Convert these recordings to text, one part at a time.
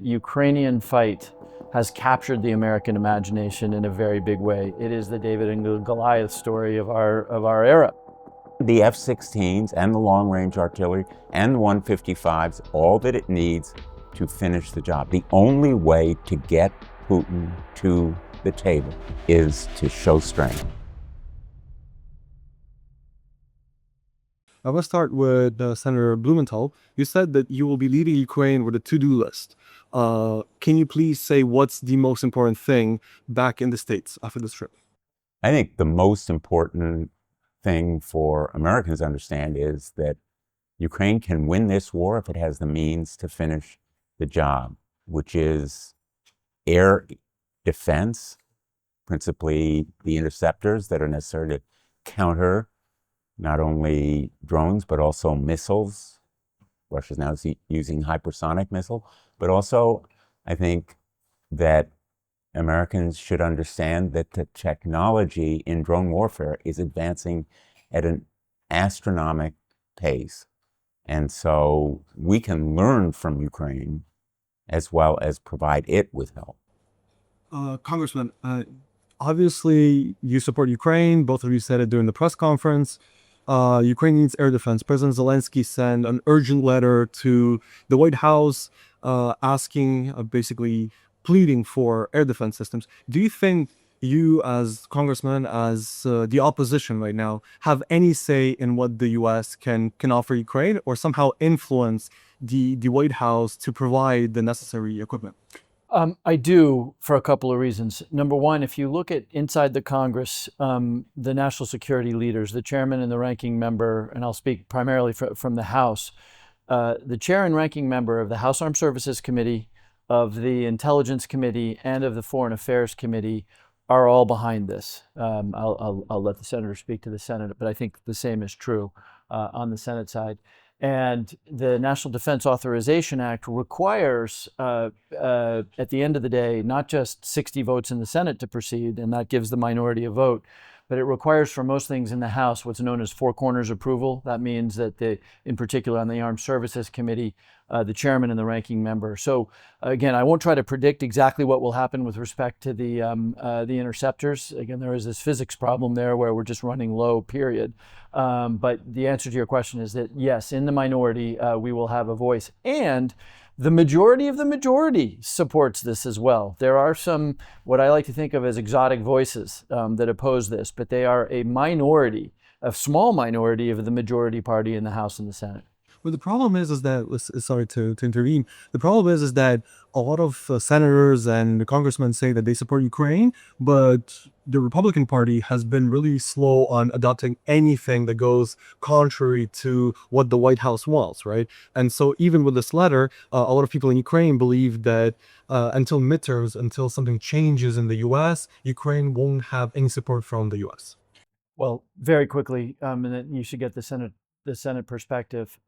Ukrainian fight has captured the American imagination in a very big way. It is the David and Goliath story of our era. The F-16s and the long-range artillery and the 155s, all that it needs to finish the job. The only way to get Putin to the table is to show strength. I want to start with Senator Blumenthal. You said that you will be leading Ukraine with a to-do list. Can you please say what's the most important thing back in the States after this trip? I think the most important thing for Americans to understand is that Ukraine can win this war if it has the means to finish the job, which is air defense, principally the interceptors that are necessary to counter not only drones, but also missiles. Russia's now using hypersonic missile, but also I think that Americans should understand that the technology in drone warfare is advancing at an astronomical pace. And so we can learn from Ukraine as well as provide it with help. Congressman, obviously you support Ukraine. Both of you said it during the press conference. Ukraine needs air defense. President Zelensky sent an urgent letter to the White House asking, basically pleading for air defense systems. Do you think you as congressman, as the opposition right now, have any say in what the U.S. can offer Ukraine or somehow influence the White House to provide the necessary equipment? I do, for a couple of reasons. Number one, if you look at inside the Congress, the national security leaders, the chairman and the ranking member, and I'll speak primarily from the House, the chair and ranking member of the House Armed Services Committee, of the Intelligence Committee, and of the Foreign Affairs Committee are all behind this. I'll let the senator speak to the Senate, but I think the same is true on the Senate side. And the National Defense Authorization Act requires, at the end of the day, not just 60 votes in the Senate to proceed, and that gives the minority a vote, but it requires for most things in the House what's known as four corners approval. That means that, in particular on the Armed Services Committee, the chairman and the ranking member. So again, I won't try to predict exactly what will happen with respect to the interceptors. Again, there is this physics problem there where we're just running low, period. But the answer to your question is that yes, in the minority, we will have a voice. And the majority of the majority supports this as well. There are some, what I like to think of as exotic voices that oppose this, but they are a minority, a small minority of the majority party in the House and the Senate. Well, the problem is that, sorry to intervene, the problem is that a lot of senators and congressmen say that they support Ukraine, but the Republican Party has been really slow on adopting anything that goes contrary to what the White House wants, right? And so even with this letter, a lot of people in Ukraine believe that until midterms, until something changes in the U.S., Ukraine won't have any support from the U.S. Well, very quickly, and then you should get the Senate perspective.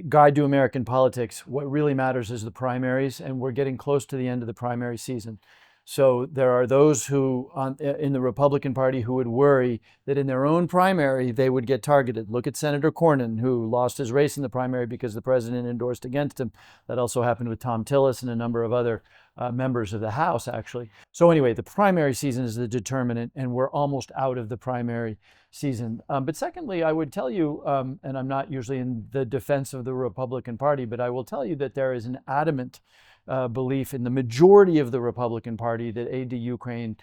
Guide to American politics, what really matters is the primaries, and we're getting close to the end of the primary season. So there are those who in the Republican Party who would worry that in their own primary they would get targeted. Look at Senator Cornyn, who lost his race in the primary because the president endorsed against him. That also happened with Tom Tillis and a number of other members of the House, actually. So anyway, the primary season is the determinant, and we're almost out of the primary season. But secondly, I would tell you, and I'm not usually in the defense of the Republican Party, but I will tell you that there is an adamant belief in the majority of the Republican Party that aid to Ukraine,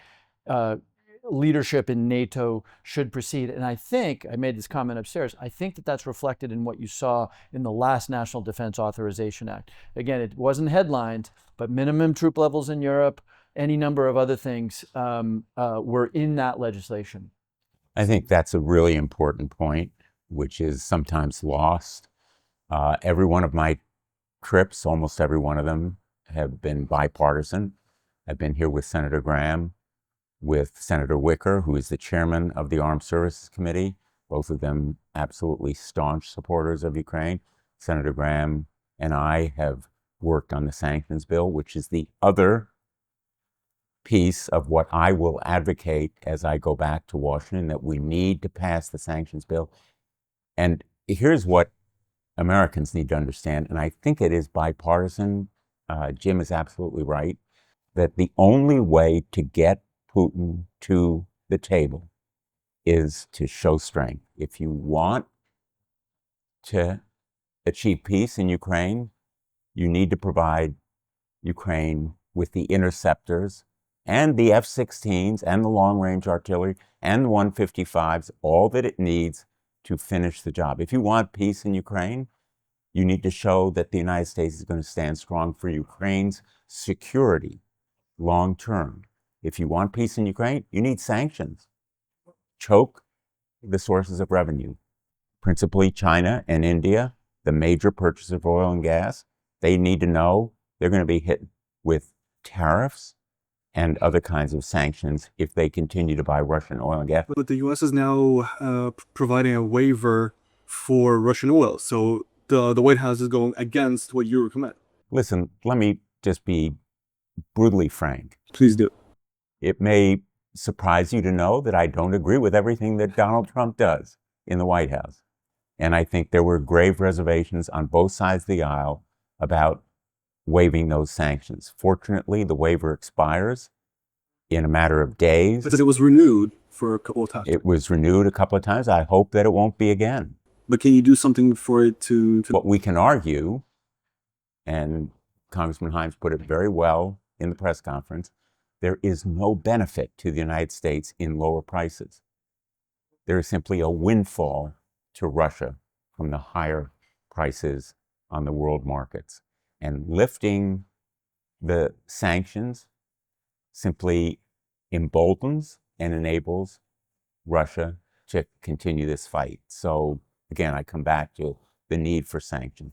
leadership in NATO should proceed. And I think, I made this comment upstairs, I think that that's reflected in what you saw in the last National Defense Authorization Act. Again, it wasn't headlined, but minimum troop levels in Europe, any number of other things were in that legislation. I think that's a really important point, which is sometimes lost. Every one of my trips, almost every one of them, have been bipartisan. I've been here with Senator Graham, with Senator Wicker, who is the chairman of the Armed Services Committee, both of them absolutely staunch supporters of Ukraine. Senator Graham and I have worked on the sanctions bill, which is the other piece of what I will advocate as I go back to Washington, that we need to pass the sanctions bill. And here's what Americans need to understand, and I think it is bipartisan, Jim is absolutely right, that the only way to get Putin to the table is to show strength. If you want to achieve peace in Ukraine, you need to provide Ukraine with the interceptors and the F-16s and the long-range artillery and the 155s, all that it needs to finish the job. If you want peace in Ukraine, you need to show that the United States is going to stand strong for Ukraine's security long-term. If you want peace in Ukraine, you need sanctions. Choke the sources of revenue, principally China and India, the major purchasers of oil and gas. They need to know they're going to be hit with tariffs and other kinds of sanctions if they continue to buy Russian oil and gas. But the U.S. is now providing a waiver for Russian oil. So the White House is going against what you recommend. Listen, let me just be brutally frank. Please do. It may surprise you to know that I don't agree with everything that Donald Trump does in the White House. And I think there were grave reservations on both sides of the aisle about waiving those sanctions. Fortunately, the waiver expires in a matter of days. Because it was renewed for a couple of times. It was renewed a couple of times. I hope that it won't be again. But can you do something for it to... What we can argue, and Congressman Himes put it very well in the press conference, there is no benefit to the United States in lower prices. There is simply a windfall to Russia from the higher prices on the world markets. And lifting the sanctions simply emboldens and enables Russia to continue this fight. So again, I come back to the need for sanctions.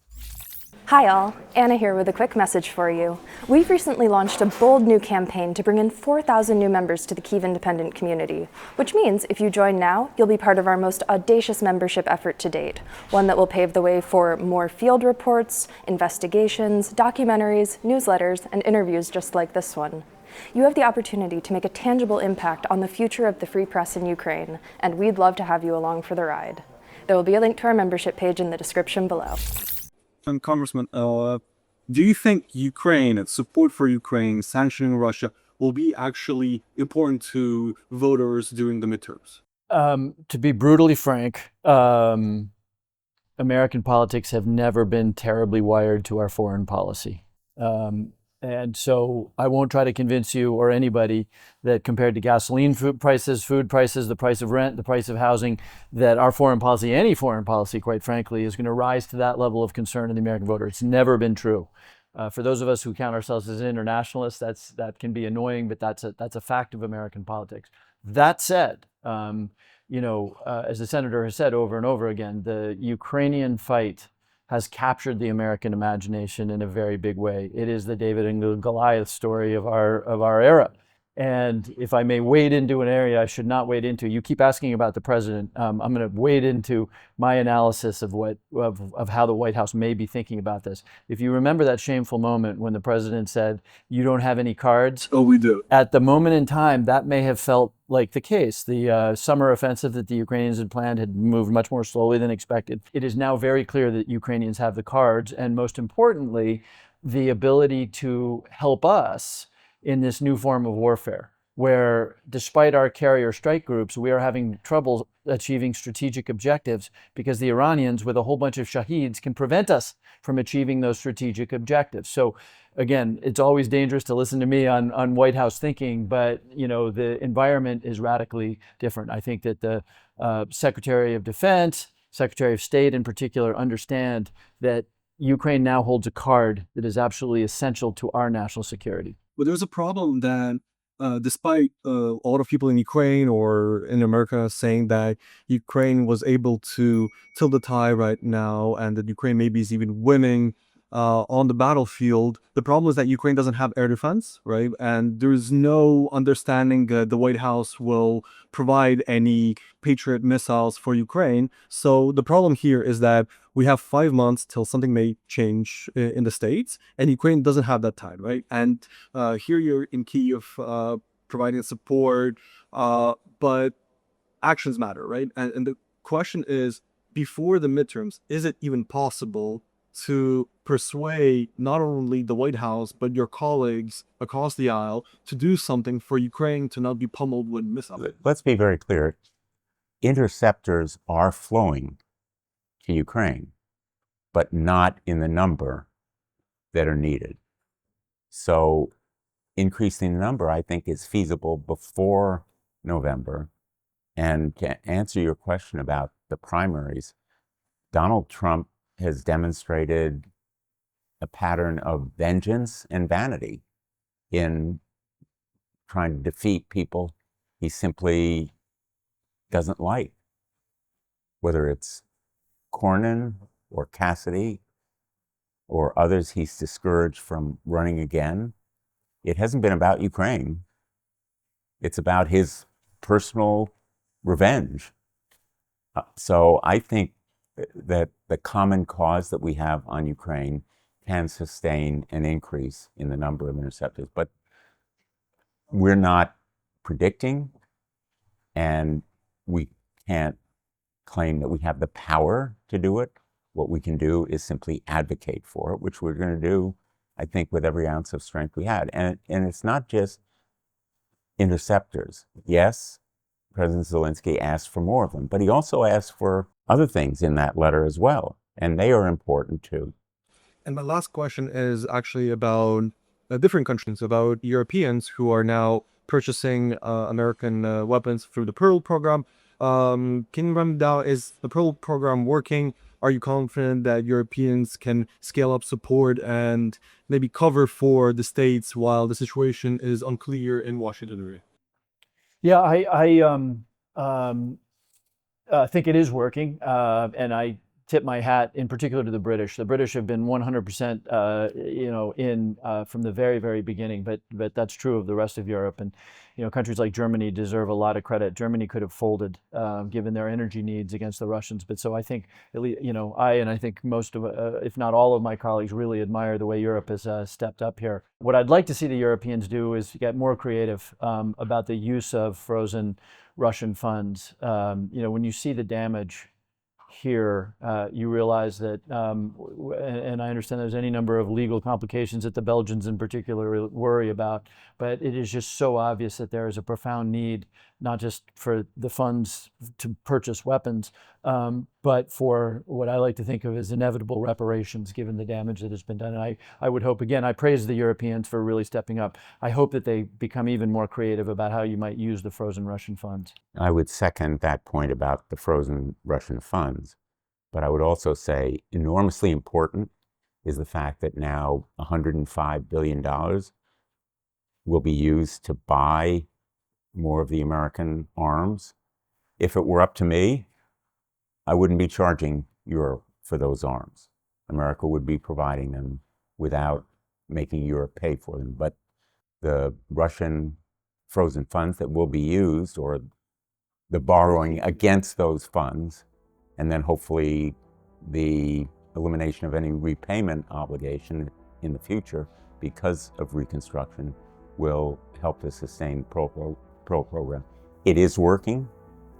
Hi all, Anna here with a quick message for you. We've recently launched a bold new campaign to bring in 4,000 new members to the Kyiv independent community, which means if you join now, you'll be part of our most audacious membership effort to date, one that will pave the way for more field reports, investigations, documentaries, newsletters, and interviews just like this one. You have the opportunity to make a tangible impact on the future of the free press in Ukraine, and we'd love to have you along for the ride. There will be a link to our membership page in the description below. And Congressman, do you think Ukraine and support for Ukraine, sanctioning Russia, will be actually important to voters during the midterms? To be brutally frank, American politics have never been terribly wired to our foreign policy. And so I won't try to convince you or anybody that compared to gasoline food prices, the price of rent, the price of housing, that our foreign policy, any foreign policy, quite frankly, is going to rise to that level of concern in the American voter. It's never been true. For those of us who count ourselves as internationalists, that can be annoying, but that's a fact of American politics. That said, as the senator has said over and over again, the Ukrainian fight has captured the American imagination in a very big way. It is the David and Goliath story of our era. And if I may wade into an area I should not wade into, you keep asking about the president. I'm going to wade into my analysis of how the White House may be thinking about this. If you remember that shameful moment when the president said, "You don't have any cards." Oh, we do. At the moment in time, that may have felt like the case. The summer offensive that the Ukrainians had planned had moved much more slowly than expected. It is now very clear that Ukrainians have the cards, and most importantly, the ability to help us in this new form of warfare, where despite our carrier strike groups, we are having trouble achieving strategic objectives because the Iranians, with a whole bunch of shaheeds, can prevent us from achieving those strategic objectives. So again, it's always dangerous to listen to me on White House thinking, but the environment is radically different. I think that the Secretary of Defense, Secretary of State in particular, understand that Ukraine now holds a card that is absolutely essential to our national security. But there's a problem that despite a lot of people in Ukraine or in America saying that Ukraine was able to tilt the tide right now and that Ukraine maybe is even winning on the battlefield, the problem is that Ukraine doesn't have air defense, right? And there's no understanding that the White House will provide any Patriot missiles for Ukraine. So the problem here is that we have 5 months till something may change in the States, and Ukraine doesn't have that tide, right? And here you're in Kyiv providing support, but actions matter, right? And the question is, before the midterms, is it even possible to persuade not only the White House, but your colleagues across the aisle to do something for Ukraine to not be pummeled with missiles? Let's be very clear. Interceptors are flowing to Ukraine, but not in the number that are needed. So increasing the number, I think, is feasible before November. And to answer your question about the primaries, Donald Trump has demonstrated a pattern of vengeance and vanity in trying to defeat people he simply doesn't like, whether it's Cornyn or Cassidy or others he's discouraged from running again. It hasn't been about Ukraine. It's about his personal revenge. So I think that the common cause that we have on Ukraine can sustain an increase in the number of interceptors. But we're not predicting, and we can't claim that we have the power to do it. What we can do is simply advocate for it, which we're going to do, I think, with every ounce of strength we had. And it's not just interceptors. Yes, President Zelensky asked for more of them, but he also asked for other things in that letter as well, and they are important too. And my last question is actually about different countries, about Europeans who are now purchasing American weapons through the Pearl program. Can you run down, is the Pearl program working? Are you confident that Europeans can scale up support and maybe cover for the states while the situation is unclear in Washington? Yeah, I think it is working, and I tip my hat in particular to the British. The British have been 100%, in from the very, very beginning. But that's true of the rest of Europe, and countries like Germany deserve a lot of credit. Germany could have folded given their energy needs against the Russians. But so I think, at least, I think most of, if not all of my colleagues, really admire the way Europe has stepped up here. What I'd like to see the Europeans do is get more creative about the use of frozen Russian funds. When you see the damage here, you realize that, and I understand there's any number of legal complications that the Belgians in particular worry about, but it is just so obvious that there is a profound need, not just for the funds to purchase weapons, but for what I like to think of as inevitable reparations, given the damage that has been done. And I would hope, again, I praise the Europeans for really stepping up. I hope that they become even more creative about how you might use the frozen Russian funds. I would second that point about the frozen Russian funds, but I would also say enormously important is the fact that now $105 billion will be used to buy more of the American arms. If it were up to me, I wouldn't be charging Europe for those arms. America would be providing them without making Europe pay for them. But the Russian frozen funds that will be used, or the borrowing against those funds, and then hopefully the elimination of any repayment obligation in the future because of reconstruction, will help to sustain the Pearl program. It is working.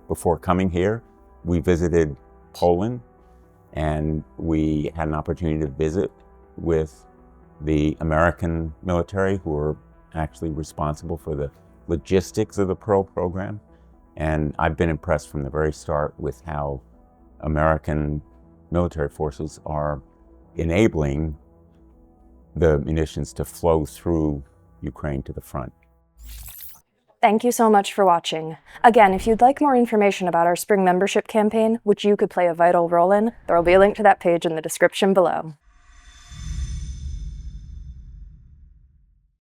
Before coming here, we visited Poland, and we had an opportunity to visit with the American military, who are actually responsible for the logistics of the Pearl program. And I've been impressed from the very start with how American military forces are enabling the munitions to flow through Ukraine to the front. Thank you so much for watching. Again, if you'd like more information about our spring membership campaign, which you could play a vital role in, there will be a link to that page in the description below.